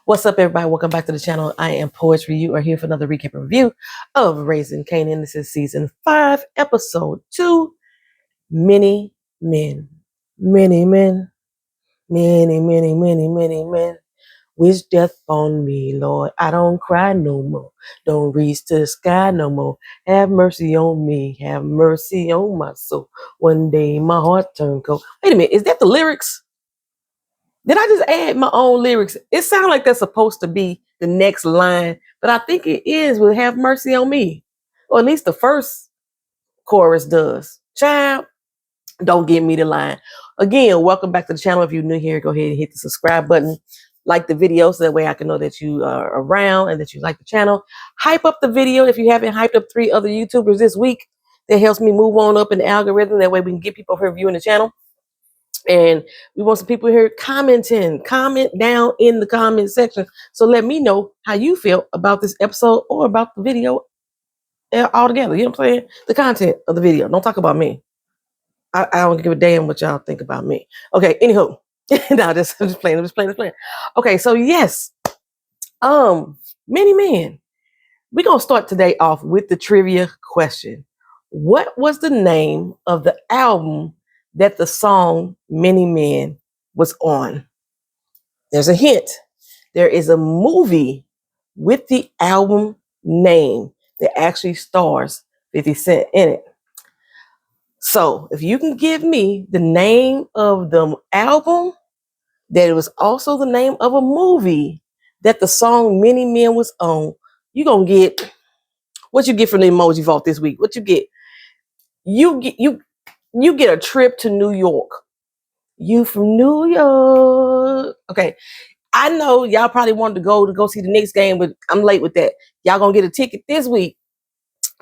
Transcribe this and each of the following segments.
What's up, everybody? Welcome back to the channel. I am Poetry. You are here for another recap and review of Raising Kanan. This is season 5, episode 2. Many men, many men, many men. Wish death on me, Lord. I don't cry no more. Don't reach to the sky no more. Have mercy on me. Have mercy on my soul. One day my heart turned cold. Wait a minute, is that the lyrics? Did I just add my own lyrics? It sounds like that's supposed to be the next line, but I think it is with "Have mercy on me," or at least the first chorus does. Child, don't give me the line. Again, welcome back to the channel. If you're new here, go ahead and hit the subscribe button. Like the video so that way I can know that you are around and that you like the channel. Hype up the video if you haven't hyped up 3 other YouTubers this week. That helps me move on up in the algorithm. That way we can get people here viewing the channel. And we want some people here commenting. Comment down in the comment section. So let me know how you feel about this episode or about the video altogether. You know what I'm saying? The content of the video. Don't talk about me. I don't give a damn what y'all think about me. Okay, anywho. No, I'm just playing. Okay, so yes. Many men. We're going to start today off with the trivia question. What was the name of the album that the song Many Men was on? There's a hint. There is a movie with the album name that actually stars 50 Cent in it. So if you can give me the name of the album, that it was also the name of a movie that the song Many Men was on, you're going to get what you get from the emoji vault this week. What you get? You get a trip to New York. You from New York. Okay. I know y'all probably wanted to go see the Knicks game, but I'm late with that. Y'all gonna get a ticket this week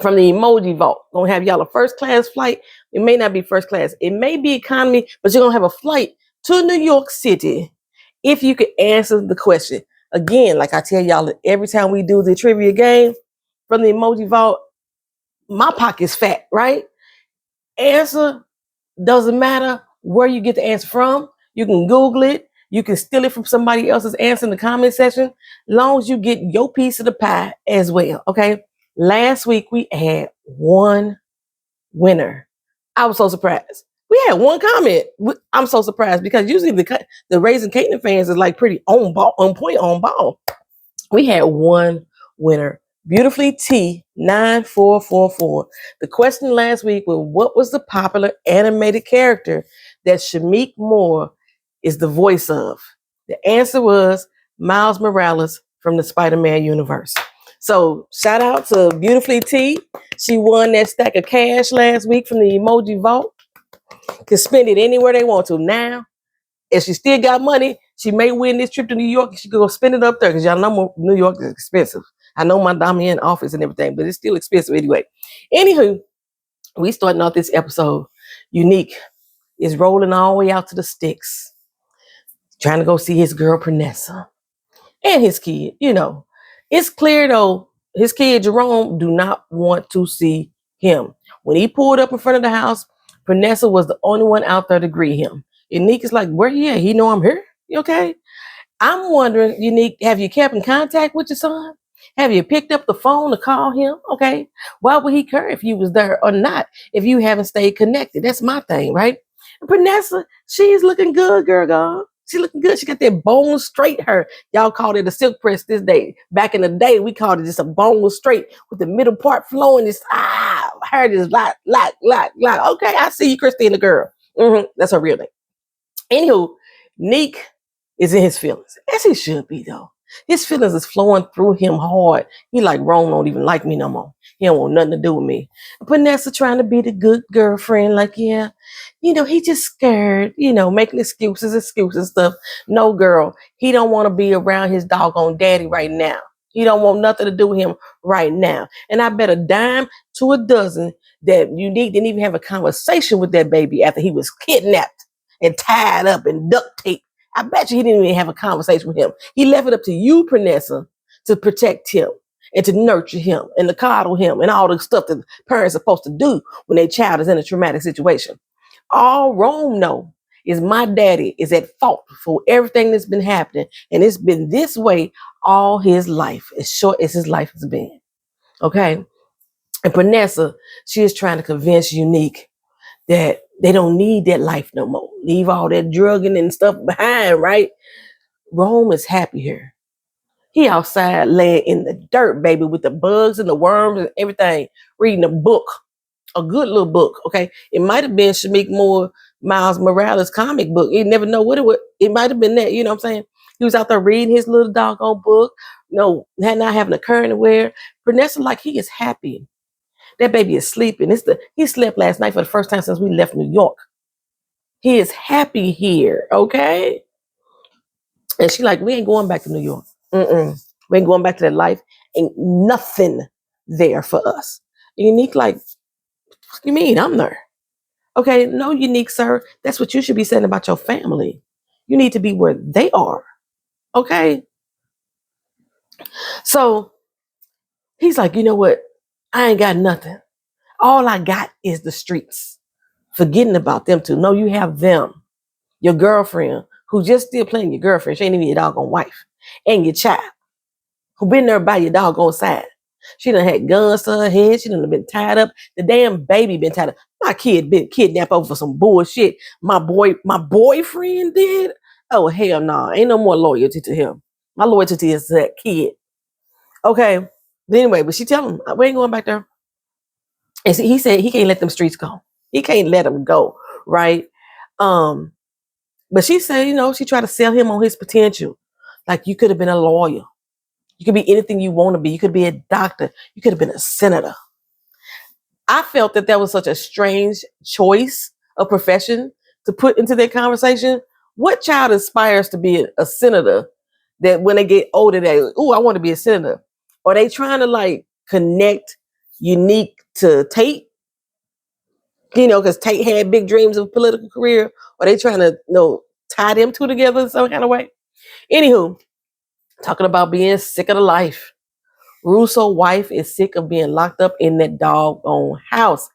from the emoji vault. Gonna have y'all a first class flight. It may not be first class. It may be economy, but you're gonna have a flight to New York City if you could answer the question. Again, like I tell y'all every time we do the trivia game from the emoji vault, my pocket's fat, right? Answer doesn't matter where you get the answer from. You can Google it. You can steal it from somebody else's answer in the comment section. Long as you get your piece of the pie as well. Okay. Last week we had one winner. I was so surprised. We had one comment. I'm so surprised because usually the Raising Kanan fans is like pretty on ball. We had one winner. Beautifully T9444. The question last week was, what was the popular animated character that Shamik Moore is the voice of? The answer was Miles Morales from the Spider-Man universe. So shout out to Beautifully T. She won that stack of cash last week from the emoji vault. Can spend it anywhere they want to. Now, if she still got money, she may win this trip to New York. She could go spend it up there because y'all know New York is expensive. I know my dominant office and everything, but it's still expensive anyway. Anywho, we starting off this episode. Unique is rolling all the way out to the sticks, trying to go see his girl Pranessa and his kid. You know, it's clear though, his kid Jerome do not want to see him. When he pulled up in front of the house, Pranessa was the only one out there to greet him. Unique is like, where he at? He know I'm here? You okay? I'm wondering, Unique, have you kept in contact with your son? Have you picked up the phone to call him? Okay. Why would he care if you was there or not if you haven't stayed connected? That's my thing, right? Vanessa, she's looking good, girl. She looking good. She got that bone straight hair. Y'all called it a silk press this day. Back in the day, we called it just a bone straight with the middle part flowing. This hair just like. Okay, I see you, Christina, girl. That's her real name. Anywho, Neek is in his feelings, as he should be, though. His feelings is flowing through him hard. He like, Rome don't even like me no more. He don't want nothing to do with me. Vanessa trying to be the good girlfriend, like, yeah, he just scared, making excuses stuff. No, girl, he don't want to be around his doggone daddy right now. He don't want nothing to do with him right now. And I bet a dime to a dozen that Unique didn't even have a conversation with that baby after he was kidnapped and tied up and duct taped. I bet you he didn't even have a conversation with him. He left it up to you, Pranessa, to protect him and to nurture him and to coddle him and all the stuff that parents are supposed to do when their child is in a traumatic situation. All Rome know is my daddy is at fault for everything that's been happening. And it's been this way all his life, as short as his life has been. Okay. And Vanessa, she is trying to convince Unique that they don't need that life no more. Leave all that drugging and stuff behind, right? Rome is happy here. He outside laying in the dirt, baby, with the bugs and the worms and everything, reading a book, a good little book, okay? It might have been Shamik Moore, Miles Morales comic book. You never know what it was. It might have been that, you know what I'm saying? He was out there reading his little doggone book, not having a current anywhere. Vanessa, like, he is happy. That baby is sleeping. He slept last night for the first time since we left New York. He is happy here, okay? And she like, we ain't going back to New York. We ain't going back to that life. Ain't nothing there for us. Unique, like, what you mean? I'm there. Okay, no, Unique, sir. That's what you should be saying about your family. You need to be where they are. Okay? So he's like, you know what? I ain't got nothing. All I got is the streets. Forgetting about them too. No, you have them. Your girlfriend, who just still playing your girlfriend. She ain't even your doggone wife. And your child, who been there by your doggone side. She done had guns to her head. She done been tied up. The damn baby been tied up. My kid been kidnapped over some bullshit. My boyfriend did? Oh, hell no. Nah. Ain't no more loyalty to him. My loyalty is that kid. Okay. But anyway, but she tell him, we ain't going back there. And see, he said he can't let them streets go. He can't let them go, right? But she said, she tried to sell him on his potential. Like, you could have been a lawyer. You could be anything you want to be. You could be a doctor. You could have been a senator. I felt that was such a strange choice of profession to put into that conversation. What child aspires to be a senator that when they get older, I want to be a senator? Are they trying to like connect Unique to Tate? Because Tate had big dreams of a political career. Are they trying to, tie them two together in some kind of way? Anywho, talking about being sick of the life. Russo's wife is sick of being locked up in that doggone house.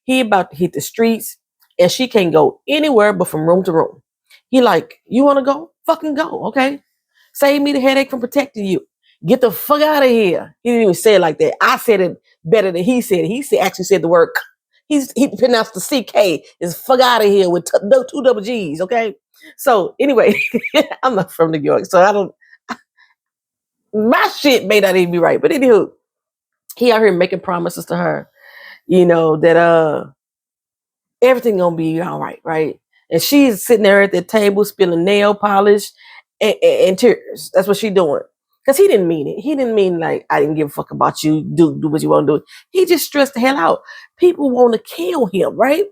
He about to hit the streets, and she can't go anywhere but from room to room. He like, you want to go? Fucking go, okay? Save me the headache from protecting you. Get the fuck out of here. He didn't even say it like that. I said it better than he said it. He actually said the word. He pronounced the CK is fuck out of here with two double G's, okay? So anyway, I'm not from New York, so I don't. My shit may not even be right, but anywho, he out here making promises to her, that everything gonna be all right, right? And she's sitting there at the table spilling nail polish and tears. That's what she doing. Because he didn't mean it. He didn't mean like, I didn't give a fuck about you. Do what you want to do. He just stressed the hell out. People want to kill him, right?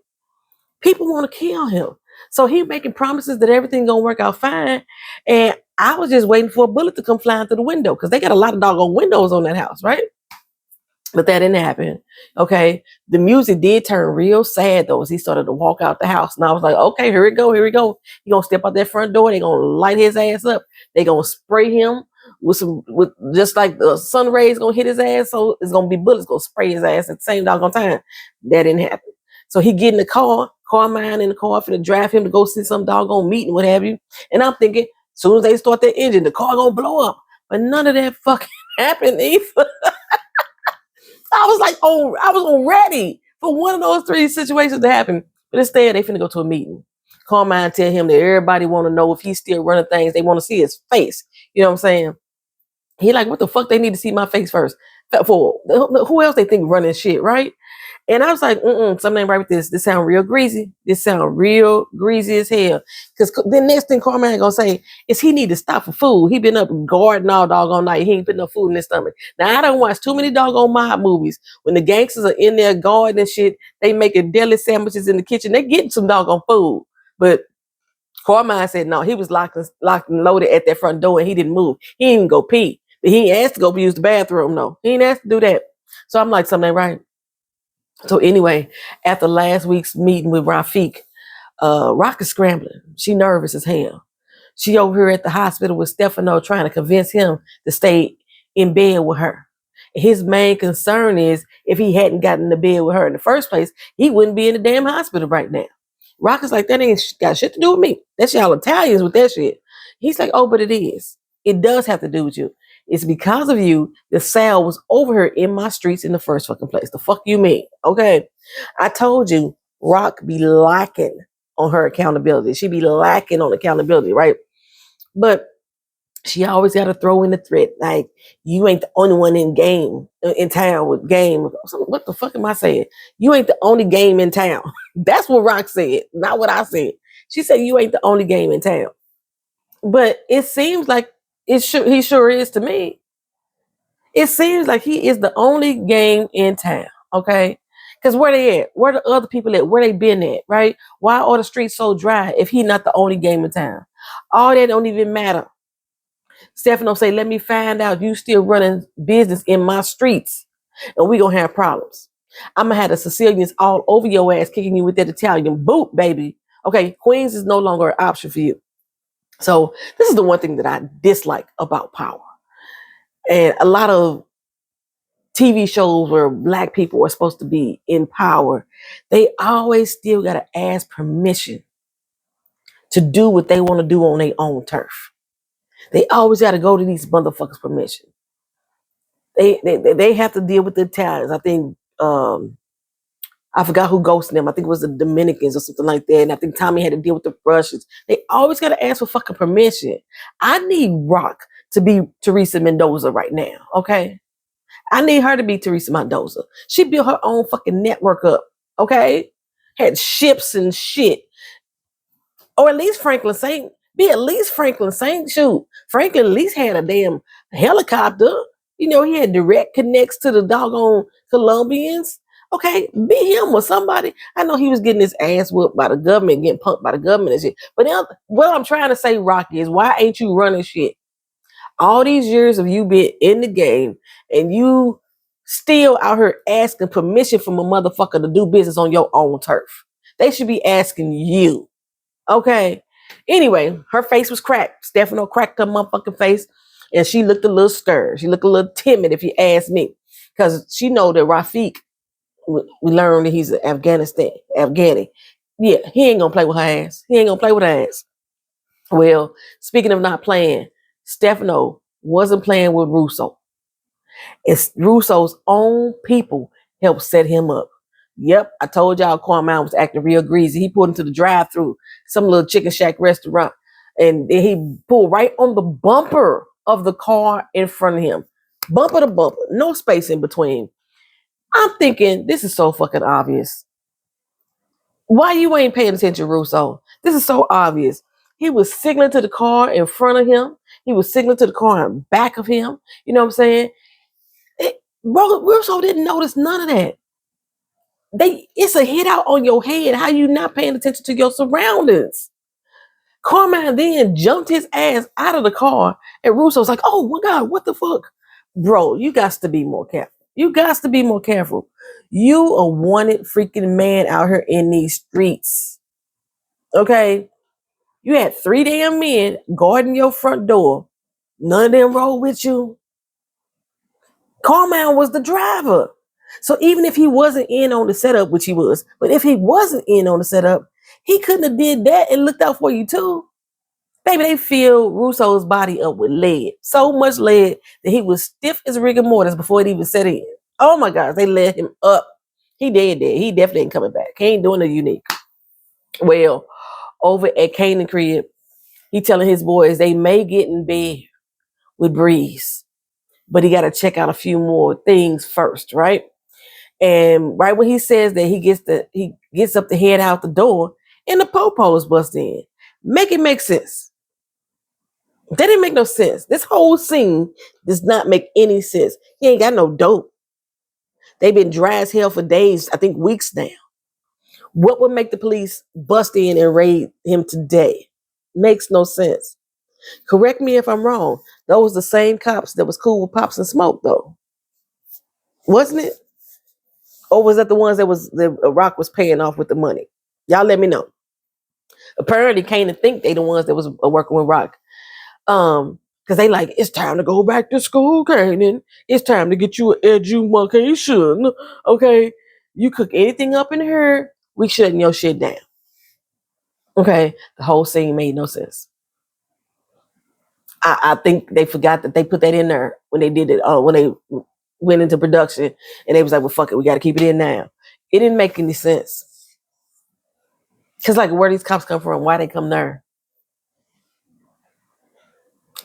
People want to kill him. So he making promises that everything gonna work out fine. And I was just waiting for a bullet to come flying through the window because they got a lot of doggone windows on that house, right? But that didn't happen. Okay. The music did turn real sad though as he started to walk out the house. And I was like, okay, here we go. He gonna step out that front door. They gonna light his ass up. They gonna spray him with just like the sun rays gonna hit his ass. So it's gonna be bullets gonna spray his ass at the same doggone time. That didn't happen. So he get in the car mine in the car for to drive him to go see some doggone meeting, what have you. And I'm thinking, as soon as they start that engine, the car gonna blow up. But none of that fucking happened either. I was like, I was ready for one of those three situations to happen. But instead, they finna go to a meeting. Carmine tell him that everybody want to know if he's still running things. They want to see his face. You know what I'm saying? He like, what the fuck? They need to see my face first. For who else they think running shit, right? And I was like, something ain't right with this. This sound real greasy. This sound real greasy as hell. Because the next thing Carmine gonna say is he need to stop for food. He been up guarding all doggone night. He ain't putting no food in his stomach. Now, I don't watch too many doggone mob movies. When the gangsters are in there guarding and shit, they making deli sandwiches in the kitchen. They getting some doggone food. But Carmine said no, he was locked and loaded at that front door and he didn't move. He didn't even go pee. But he ain't asked to go use the bathroom, no. He ain't asked to do that. So I'm like, something ain't right. So anyway, after last week's meeting with Rafiq, Rock is scrambling. She nervous as hell. She over here at the hospital with Stefano trying to convince him to stay in bed with her. His main concern is if he hadn't gotten to bed with her in the first place, he wouldn't be in the damn hospital right now. Rock is like, that ain't got shit to do with me. That's y'all Italians with that shit. He's like, oh, but it is. It does have to do with you. It's because of you the Sal was over here in my streets in the first fucking place. The fuck you mean? Okay. I told you, Rock be lacking on her accountability. She be lacking on accountability, right? But she always got to throw in the threat. Like, you ain't the only one in town with game. What the fuck am I saying? You ain't the only game in town. That's what Rock said, not what I said. She said, you ain't the only game in town. But it seems like he sure is to me. It seems like he is the only game in town. Okay. Because where they at? Where the other people at? Where they been at? Right? Why are the streets so dry if he not the only game in town? All that don't even matter. Stefano say, let me find out you still running business in my streets and we gonna have problems. I'm gonna have the Sicilians all over your ass kicking you with that Italian boot, baby. Okay, Queens is no longer an option for you. So this is the one thing that I dislike about power. And a lot of TV shows where black people are supposed to be in power, they always still gotta ask permission to do what they want to do on their own turf. They always gotta go to these motherfuckers' permission. They have to deal with the Italians. I think I forgot who ghosted them. I think it was the Dominicans or something like that. And I think Tommy had to deal with the Russians. They always got to ask for fucking permission. I need Rock to be Teresa Mendoza right now, okay? I need her to be Teresa Mendoza. She built her own fucking network up, okay? Had ships and shit. Or at least Franklin Saint. Be at least Franklin Saint. Shoot. Franklin at least had a damn helicopter. You know, he had direct connects to the doggone Colombians. Okay, be him or somebody. I know he was getting his ass whooped by the government, getting punked by the government and shit. But now, what I'm trying to say, Rocky, is why ain't you running shit? All these years of you been in the game and you still out here asking permission from a motherfucker to do business on your own turf. They should be asking you. Okay. Anyway, her face was cracked. Stefano cracked her motherfucking face and she looked a little stirred. She looked a little timid if you ask me. Because she know that Rafiq, we learned that he's an Afghani. Yeah, he ain't gonna play with her ass. He ain't gonna play with her ass. Well, speaking of not playing, Stefano wasn't playing with Russo. It's Russo's own people helped set him up. Yep, I told y'all Carmine was acting real greasy. He pulled into the drive-through, some little chicken shack restaurant, and he pulled right on the bumper of the car in front of him. Bumper to bumper, no space in between. I'm thinking, this is so fucking obvious. Why you ain't paying attention, Russo? This is so obvious. He was signaling to the car in front of him. He was signaling to the car in back of him. You know what I'm saying? Russo didn't notice none of that. It's a hit out on your head. How you not paying attention to your surroundings? Carmine then jumped his ass out of the car, and Russo's like, oh my God, what the fuck? Bro, you got to be more careful. You got to be more careful. You a wanted freaking man out here in these streets. Okay? You had 3 damn men guarding your front door. None of them rolled with you. Carmine was the driver. So even if he wasn't in on the setup, which he was, but if he wasn't in on the setup, he couldn't have did that and looked out for you too. Baby, they filled Russo's body up with lead. So much lead that he was stiff as rigor mortis before it even set in. Oh my gosh, they led him up. He dead. He definitely ain't coming back. He ain't doing the unique. Well, over at Kanan crib, he telling his boys they may get in bed with Breeze, but he got to check out a few more things first, right? And right when he says that, he gets up to head out the door, and the popos bust in. Make it make sense. That didn't make no sense. This whole scene does not make any sense. He ain't got no dope. They've been dry as hell for days, I think weeks now. What would make the police bust in and raid him today? Makes no sense. Correct me if I'm wrong. Those the same cops that was cool with Pops and Smoke, though. Wasn't it? Or was that the ones that Rock was paying off with the money? Y'all let me know. Apparently, Kanan think they the ones that was working with Rock. Because they like, it's time to go back to school, Kanan. It's time to get you an education. Okay? You cook anything up in here, we shutting your shit down. Okay, the whole scene made no sense. I think they forgot that they put that in there when they did it. When they went into production, and they was like, "Well, fuck it, we got to keep it in now." It didn't make any sense because, like, where these cops come from, why they come there,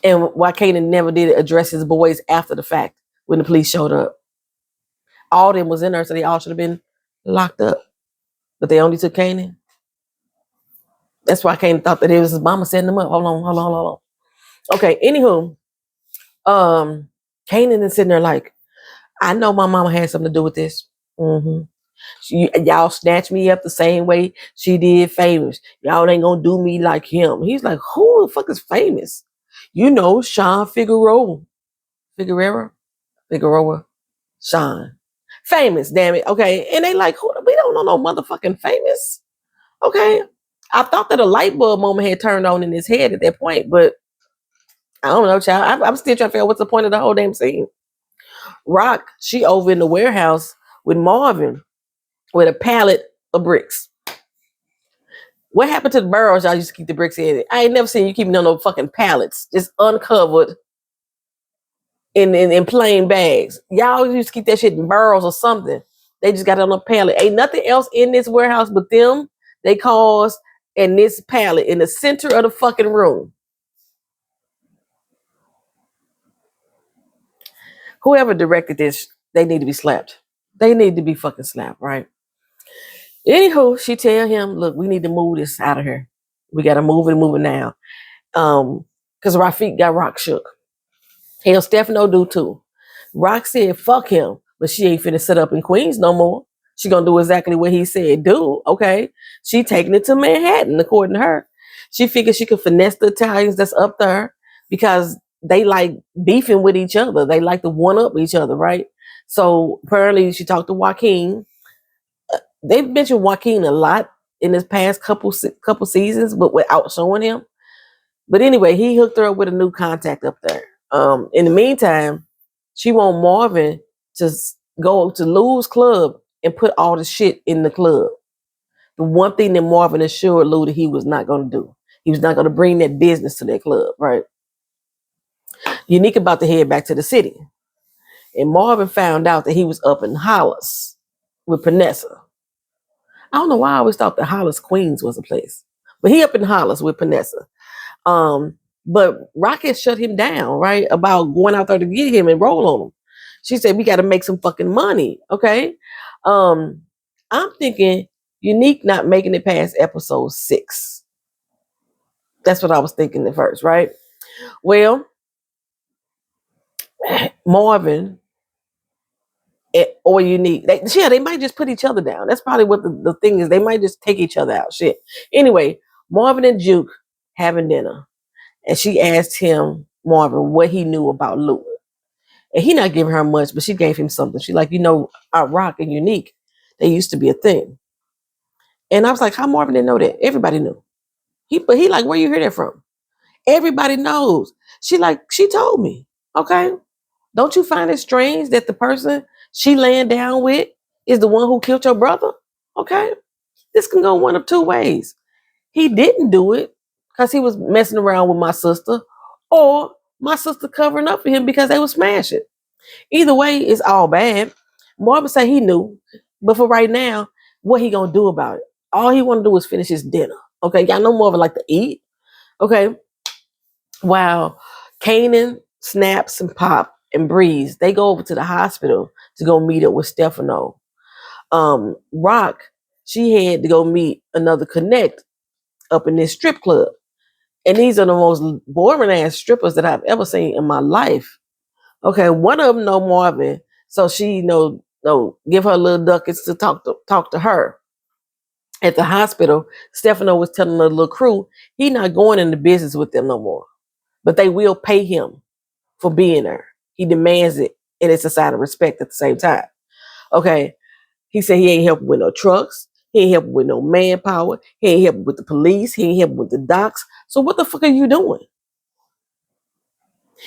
and why Kanan never did address his boys after the fact when the police showed up. All of them was in there, so they all should have been locked up, but they only took Kanan. That's why Kanan thought that it was his mama setting them up. Hold on. Okay, anywho, Kanan is sitting there like, I know my mama had something to do with this. Mm-hmm. Y'all snatched me up the same way she did Famous. Y'all ain't gonna do me like him. He's like, who the fuck is Famous? You know, Sean Figueroa, Sean. Famous, damn it. Okay. And they like, who? We don't know no motherfucking Famous. Okay. I thought that a light bulb moment had turned on in his head at that point, but I don't know, child. I'm still trying to figure out what's the point of the whole damn scene. Rock, she over in the warehouse with Marvin with a pallet of bricks. What happened to the barrels y'all used to keep the bricks in? I ain't never seen you keeping on no fucking pallets, just uncovered in plain bags. Y'all used to keep that shit in barrels or something. They just got it on a pallet. Ain't nothing else in this warehouse but them, they cars, and this pallet in the center of the fucking room. Whoever directed this, they need to be slapped. They need to be fucking slapped, right? Anywho, she tell him, look, we need to move this out of here. We got to move it now. Because Rafik got Rock shook. Hell, Stefano do too. Rock said, fuck him, but she ain't finna sit up in Queens no more. She gonna do exactly what he said do, okay? She taking it to Manhattan, according to her. She figured she could finesse the Italians that's up there because they like beefing with each other. They like to one-up each other, right? So apparently she talked to Joaquin. They've mentioned Joaquin a lot in this past couple seasons, but without showing him. But anyway, he hooked her up with a new contact up there. In the meantime, she want Marvin to go to Lou's club and put all the shit in the club. The one thing that Marvin assured Lou that he was not going to do. He was not going to bring that business to that club, right? Unique about to head back to the city. And Marvin found out that he was up in Hollis with Panessa. I don't know why I always thought that Hollis, Queens was a place. But he up in Hollis with Panessa. But Rocket shut him down, right? About going out there to get him and roll on him. She said, we got to make some fucking money, okay? I'm thinking Unique not making it past episode 6. That's what I was thinking at first, right? Well, Marvin or Unique, they might just put each other down. That's probably what the thing is. They might just take each other out. Shit. Anyway, Marvin and Juke having dinner. And she asked him, Marvin, what he knew about Lou. And he not giving her much, but she gave him something. She like, our Rock and Unique, they used to be a thing. And I was like, how Marvin didn't know that? Everybody knew. But he like, where you hear that from? Everybody knows. She told me. Okay. Don't you find it strange that the person she laying down with is the one who killed your brother? Okay. This can go one of two ways. He didn't do it because he was messing around with my sister, or my sister covering up for him because they were smashing. Either way, it's all bad. Marvin said he knew, but for right now, what he gonna do about it? All he want to do is finish his dinner. Okay, y'all know Marvin like to eat. Okay, while Kanan, Snaps, and Pop and Breeze, they go over to the hospital to go meet up with Stefano. Rock, she had to go meet another connect up in this strip club. And these are the most boring ass strippers that I've ever seen in my life. Okay, one of them know Marvin, so she give her little ducats to talk to her. At the hospital, Stefano was telling the little crew he not going into business with them no more, but they will pay him for being there. He demands it, and it's a sign of respect at the same time. Okay, he said he ain't helping with no trucks. He ain't helping with no manpower. He ain't helping with the police. He ain't helping with the docs. So what the fuck are you doing?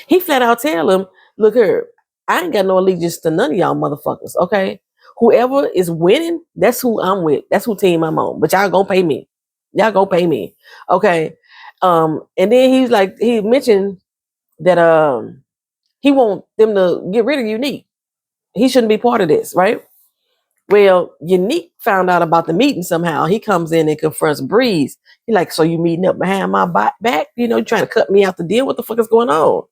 He flat out tell him, look here, I ain't got no allegiance to none of y'all motherfuckers, okay? Whoever is winning, that's who I'm with. That's who team I'm on. But y'all gonna pay me. Y'all go pay me. Okay. And then he mentioned that he want them to get rid of Unique. He shouldn't be part of this, right? Well, Unique found out about the meeting somehow. He comes in and confronts Breeze. He like, so you meeting up behind my back? You know, you trying to cut me out the deal? What the fuck is going on?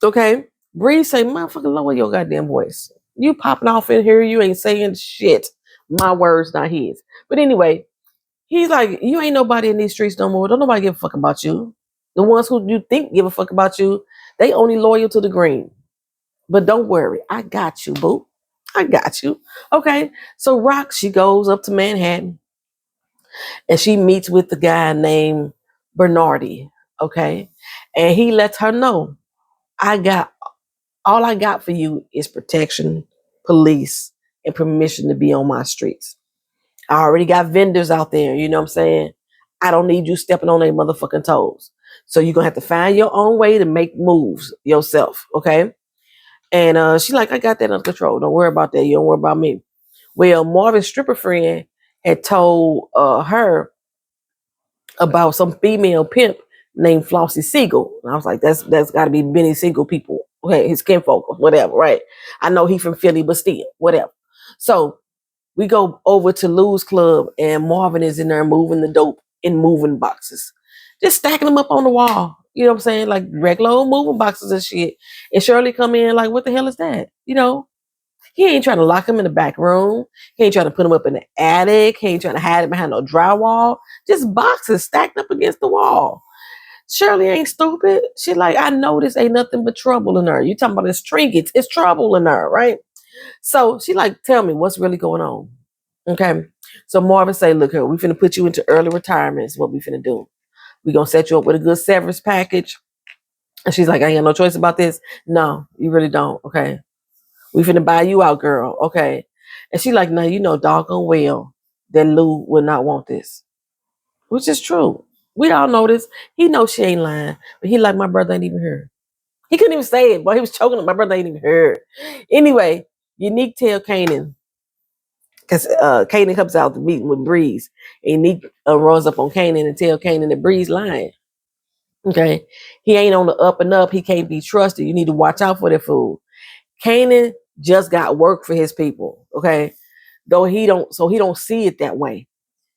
Okay. Breeze say, motherfucker, lower your goddamn voice. You popping off in here, you ain't saying shit. My words, not his. But anyway, he's like, you ain't nobody in these streets no more. Don't nobody give a fuck about you. The ones who you think give a fuck about you, they only loyal to the green. But don't worry, I got you, boo. I got you. Okay. So Rock, she goes up to Manhattan and she meets with the guy named Bernardi. Okay. And he lets her know, I got all I got for you is protection, police, and permission to be on my streets. I already got vendors out there, you know what I'm saying? I don't need you stepping on their motherfucking toes. So you're gonna have to find your own way to make moves yourself, okay? And she like, I got that under control. Don't worry about that. You don't worry about me. Well, Marvin's stripper friend had told her about some female pimp named Flossie Siegel. And I was like, that's got to be Benny Siegel people, okay, his kinfolk or whatever, right? I know he from Philly, but still, whatever. So we go over to Lou's club, and Marvin is in there moving the dope in moving boxes, just stacking them up on the wall. You know what I'm saying? Like regular old moving boxes and shit. And Shirley come in like, what the hell is that? You know, he ain't trying to lock him in the back room. He ain't trying to put him up in the attic. He ain't trying to hide him behind no drywall. Just boxes stacked up against the wall. Shirley ain't stupid. She like, I know this ain't nothing but trouble in her. You talking about this trinkets. It's trouble in her, right? So she like, tell me what's really going on. Okay. So Marvin say, look here, we finna put you into early retirement is what we finna do. We gonna set you up with a good severance package. And she's like, I ain't got no choice about this. No, you really don't. Okay. We finna buy you out, girl. Okay. And she like, no, you know doggone well that Lou would not want this. Which is true. We all know this. He knows she ain't lying. But he like, my brother ain't even here. He couldn't even say it, but he was choking him. My brother ain't even heard. Anyway, Unique tell Kanan, because Kanan comes out to meeting with Breeze. And Unique runs up on Kanan and tell Kanan that Breeze lying. Okay. He ain't on the up and up. He can't be trusted. You need to watch out for that fool. Kanan just got work for his people. Okay. Though he don't see it that way.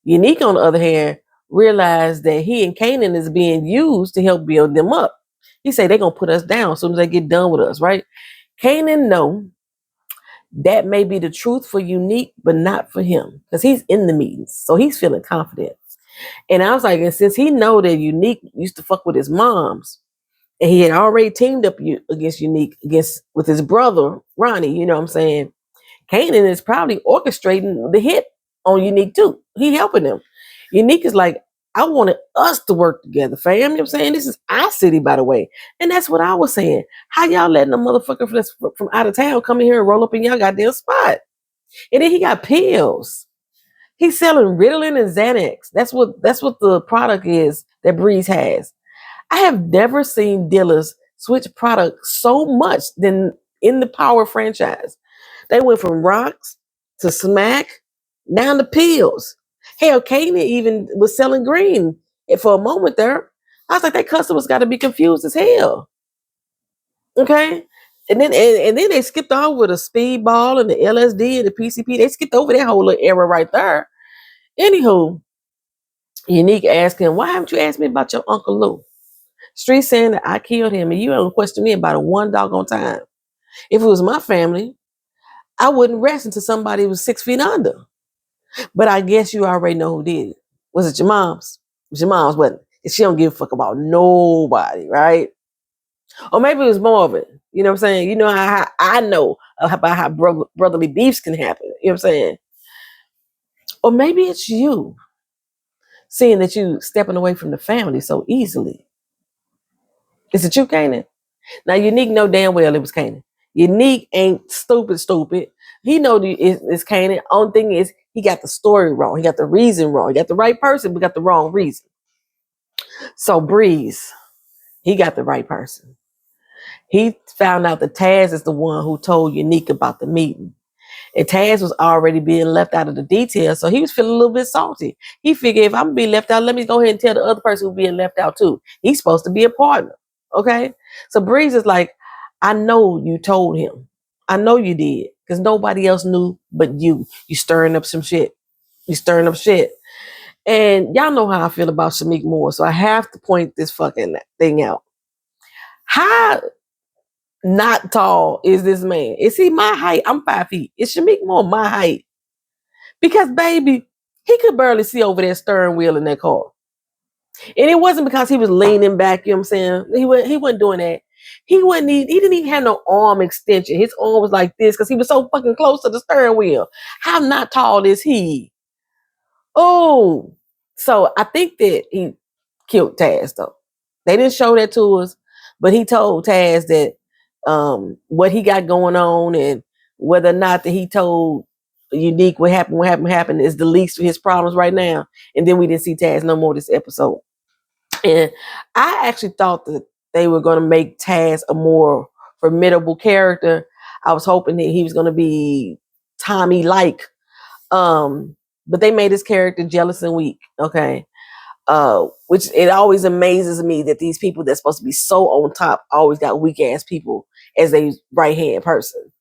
Unique, on the other hand, realized that he and Kanan is being used to help build them up. He said they're gonna put us down as soon as they get done with us, right? Kanan know that may be the truth for Unique, but not for him. Because he's in the meetings. So he's feeling confident. And I was like, and since he know that Unique used to fuck with his moms, and he had already teamed up against Unique with his brother, Ronnie, you know what I'm saying? Kanan is probably orchestrating the hit on Unique too. He helping him. Unique is like, I wanted us to work together, fam. You know what I'm saying? This is our city, by the way. And that's what I was saying. How y'all letting a motherfucker from out of town come in here and roll up in y'all goddamn spot? And then he got pills. He's selling Ritalin and Xanax. That's what the product is that Breeze has. I have never seen dealers switch products so much than in the Power franchise. They went from rocks to smack down to pills. Hell, Kanan even was selling green for a moment there. I was like, that customers got to be confused as hell. Okay. And then they skipped on with a speedball and the LSD and the PCP. They skipped over that whole little era right there. Anywho, Unique asked him, why haven't you asked me about your Uncle Lou? Street saying that I killed him and you don't question me about it one doggone time. If it was my family, I wouldn't rest until somebody was 6 feet under. But I guess you already know who did it. Was it your mom's? It was your mom's, but she don't give a fuck about nobody, right? Or maybe it was Marvin. You know what I'm saying? You know how I know about how brotherly beefs can happen. You know what I'm saying? Or maybe it's you, seeing that you stepping away from the family so easily. Is it you, Kanan? Now, Unique know damn well it was Kanan. Unique ain't stupid. He know it's Kanan. Only thing is, he got the story wrong. He got the reason wrong. He got the right person, but got the wrong reason. So Breeze, he got the right person. He found out that Taz is the one who told Unique about the meeting. And Taz was already being left out of the details, so he was feeling a little bit salty. He figured if I'm gonna be left out, let me go ahead and tell the other person who's being left out too. He's supposed to be a partner. Okay? So Breeze is like, I know you told him. I know you did. Because nobody else knew but you. You stirring up some shit. You stirring up shit. And y'all know how I feel about Shamik Moore, so I have to point this fucking thing out. How not tall is this man? Is he my height? I'm 5 feet. Is Shamik Moore my height? Because baby, he could barely see over that steering wheel in that car. And it wasn't because he was leaning back, you know what I'm saying? He wasn't doing that. He didn't even have no arm extension. His arm was like this because he was so fucking close to the steering wheel. How not tall is he? Oh, so I think that he killed Taz though. They didn't show that to us, but he told Taz that what he got going on and whether or not that he told Unique what happened is the least of his problems right now. And then we didn't see Taz no more this episode. And I actually thought that they were going to make Taz a more formidable character. I was hoping that he was going to be Tommy-like. But they made his character jealous and weak. Okay. Which it always amazes me that these people that's supposed to be so on top always got weak ass people as their right hand person.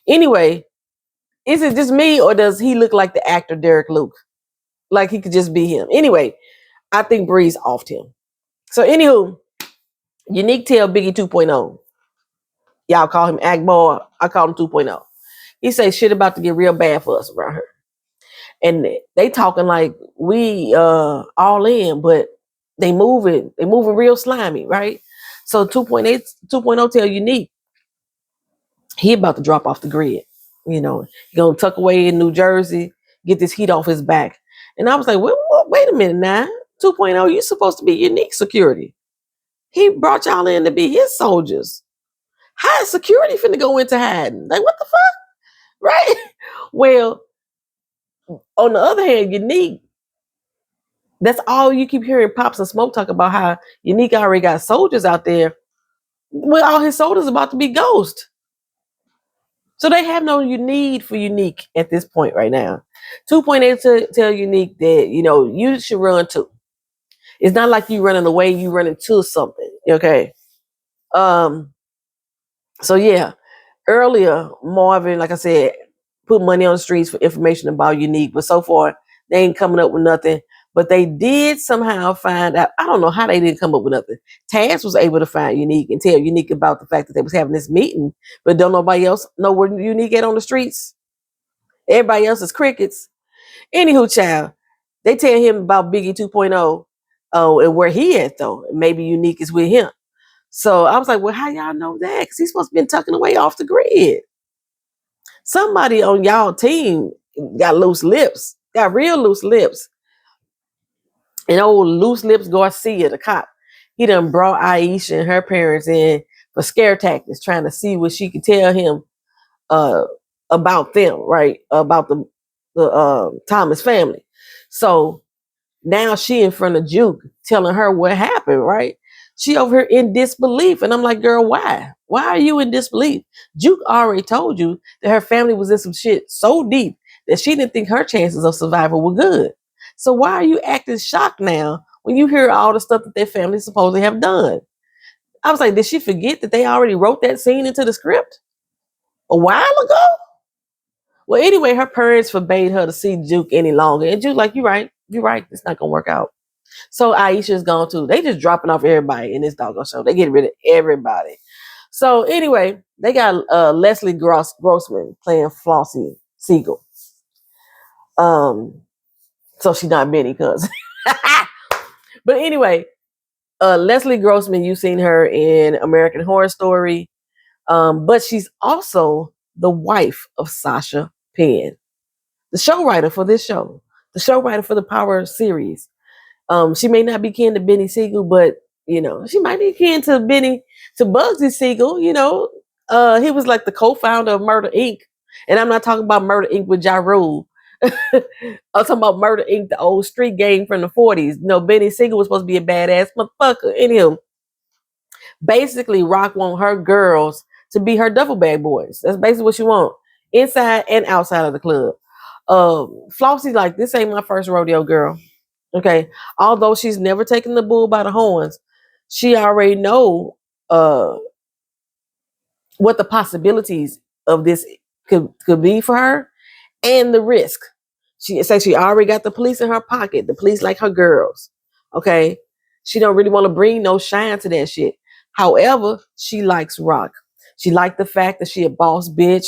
Anyway, is it just me or does he look like the actor Derek Luke? Like he could just be him. Anyway, I think Breeze offed him. So anywho, Unique tell Biggie 2.0. Y'all call him Akbar. I call him 2.0. He say shit about to get real bad for us around here. And they talking like we all in, but they moving real slimy, right? So 2.0 tell Unique he about to drop off the grid. You know, he gonna tuck away in New Jersey, get this heat off his back. And I was like, wait a minute now. 2.0, you supposed to be Unique security. He brought y'all in to be his soldiers. How is security finna go into hiding? Like, what the fuck? Right? Well, on the other hand, Unique, that's all you keep hearing Pops and Smoke talk about how Unique already got soldiers out there. Well, all his soldiers about to be ghost. So they have no need for Unique at this point right now. 2.8 to tell Unique that, you know, you should run too. It's not like you running away, you running to something. Okay. So yeah, earlier, Marvin, like I said, put money on the streets for information about Unique, but so far they ain't coming up with nothing. But they did somehow find out. I don't know how they didn't come up with nothing. Taz was able to find Unique and tell Unique about the fact that they was having this meeting, but don't nobody else know where Unique at on the streets. Everybody else is crickets. Anywho, child, they tell him about Biggie 2.0 and where he at though. Maybe Unique is with him. So I was like, well, how y'all know that? Because he's supposed to be tucking away off the grid. Somebody on y'all team got loose lips, got real loose lips. And old loose lips Garcia, the cop, he done brought Aisha and her parents in for scare tactics, trying to see what she could tell him about them, right? About the Thomas family. So now she in front of Juke telling her what happened, right? She over here in disbelief. And I'm like, girl, why? Why are you in disbelief? Juke already told you that her family was in some shit so deep that she didn't think her chances of survival were good. So why are you acting shocked now when you hear all the stuff that their family supposedly have done? I was like, did she forget that they already wrote that scene into the script a while ago? Well, anyway, her parents forbade her to see Juke any longer. And Juke like, you're right. It's not going to work out. So Aisha's gone too. They just dropping off everybody in this doggone show. They get rid of everybody. So anyway, they got Leslie Grossman playing Flossie Siegel. So she's not Benny, cuz. But anyway, Leslie Grossman, you've seen her in American Horror Story. But she's also the wife of Sasha Penn, the show writer for this show, the show writer for the Power series. She may not be kin to Benny Siegel, but you know, she might be kin to Bugsy Siegel. You know, he was like the co-founder of Murder Inc. And I'm not talking about Murder Inc. with Ja Rule. I'm talking about Murder Inc., the old street gang from the 40s. You know, Benny Siegel was supposed to be a badass motherfucker. Anywho, basically, Rock want her girls to be her duffel bag boys. That's basically what she want. inside and outside of the club. Flossie, like, this ain't my first rodeo, girl. Okay. Although she's never taken the bull by the horns, she already know uh what the possibilities of this could be for her and the risk. She says she already got the police in her pocket. The police like her girls. Okay. She don't really want to bring no shine to that shit. However, she likes rock. She liked the fact that she a boss bitch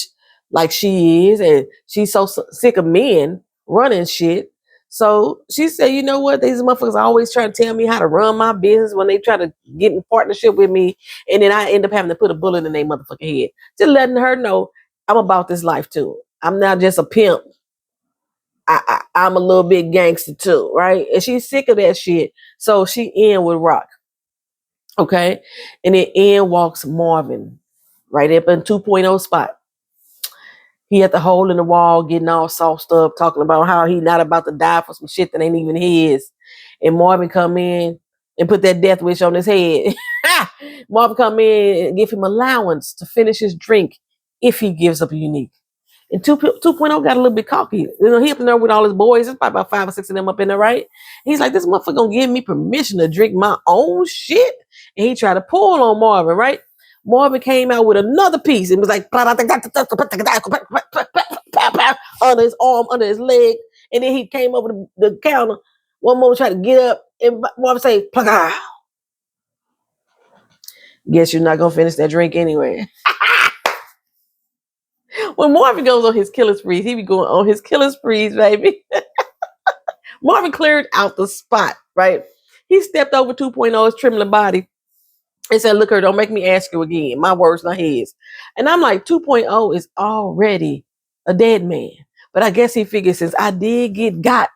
like she is, and she's so sick of men running shit. So she said, you know what? These motherfuckers always try to tell me how to run my business when they try to get in partnership with me. And then I end up having to put a bullet in their motherfucking head. Just letting her know I'm about this life too. I'm not just a pimp. I'm a little bit gangster too, right? And she's sick of that shit. So she in with Rock. Okay. And then in walks Marvin, right up in 2.0 spot. He at the hole in the wall, getting all sauced up, talking about how he not about to die for some shit that ain't even his. And Marvin come in and put that death wish on his head. Marvin come in and give him allowance to finish his drink if he gives up a unique. And 2.0 got a little bit cocky. You know, he up in there with all his boys. There's probably about 5 or 6 of them up in there, right? He's like, this motherfucker gonna give me permission to drink my own shit? And he tried to pull on Marvin, right? Marvin came out with another piece and was like, under his arm, under his leg. And then he came over the counter. One moment tried to get up and Marvin say, guess you're not gonna finish that drink anyway. When Marvin goes on his killer sprees, he be going on his killer sprees, baby. Marvin cleared out the spot, right? He stepped over 2.0's trembling body and said, look her, don't make me ask you again. My words, not his. And I'm like, 2.0 is already a dead man. But I guess he figured since I did get got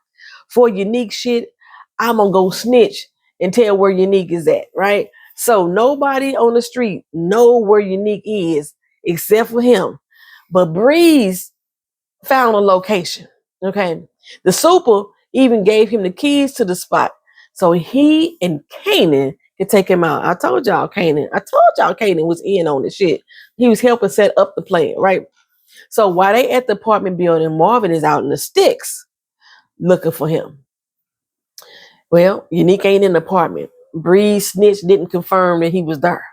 for unique shit, I'm going to go snitch and tell where unique is at, right? So nobody on the street know where unique is except for him. But Breeze found a location. Okay. The super even gave him the keys to the spot. So he and Kanan could take him out. I told y'all Kanan was in on the shit. He was helping set up the plan, right? So while they at the apartment building, Marvin is out in the sticks looking for him. Well, Unique ain't in the apartment. Breeze snitch didn't confirm that he was there.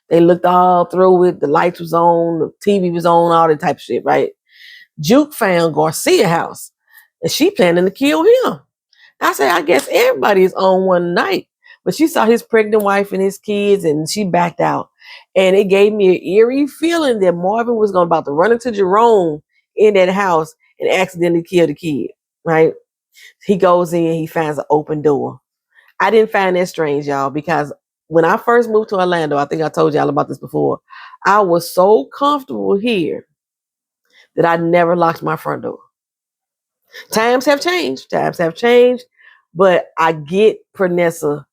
They looked all through it. The lights was on, the TV was on, all that type of shit, right? Juke found Garcia house and she planning to kill him. I said, I guess everybody is on one night. But she saw his pregnant wife and his kids and she backed out. And it gave me an eerie feeling that Marvin was going about to run into Jerome in that house and accidentally kill the kid, right? He goes in, he finds an open door. I didn't find that strange, y'all, because when I first moved to Orlando, I think I told y'all about this before, I was so comfortable here that I never locked my front door. Times have changed, but I get Pernessa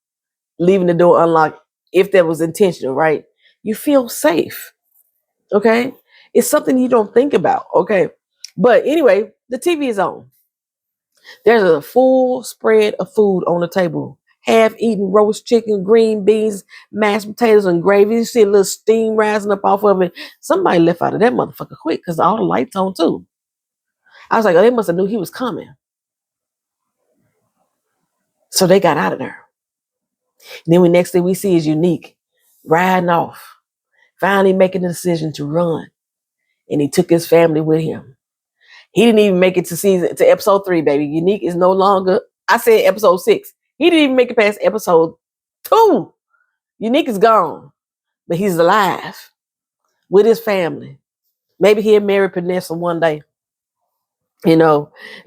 leaving the door unlocked if that was intentional, right? You feel safe, okay? It's something you don't think about, okay? But anyway, the TV is on. There's a full spread of food on the table. Half-eaten roast chicken, green beans, mashed potatoes, and gravy. You see a little steam rising up off of it. Somebody left out of that motherfucker quick because all the lights on too. I was like, oh, they must have knew he was coming. So they got out of there. And then next thing we see is Unique riding off, finally making the decision to run. And he took his family with him. He didn't even make it to episode 3, baby. Unique is no longer, I said episode 6. He didn't even make it past episode 2. Unique is gone, but he's alive with his family. Maybe he'll marry Pernessa one day, and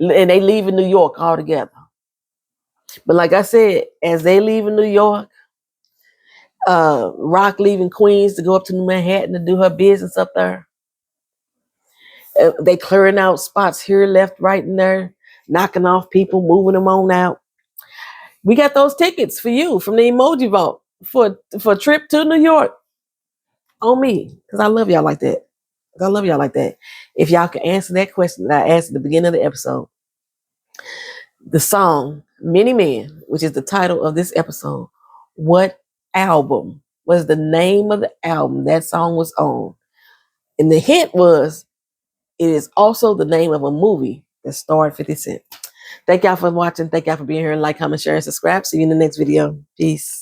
they leave in New York all together. But like I said, as they leave in New York, Rock leaving Queens to go up to New Manhattan to do her business up there. They clearing out spots here, left, right, and there, knocking off people, moving them on out. We got those tickets for you from the Emoji Vault for a trip to New York on me, because I love y'all like that. I love y'all like that. If y'all can answer that question that I asked at the beginning of the episode, the song Many Men, which is the title of this episode, what album was the name of the album that song was on? And the hint was It is also the name of a movie that starred 50 Cent. Thank y'all for watching. Thank y'all for being here. Like, comment, share, and subscribe. See you in the next video. Peace.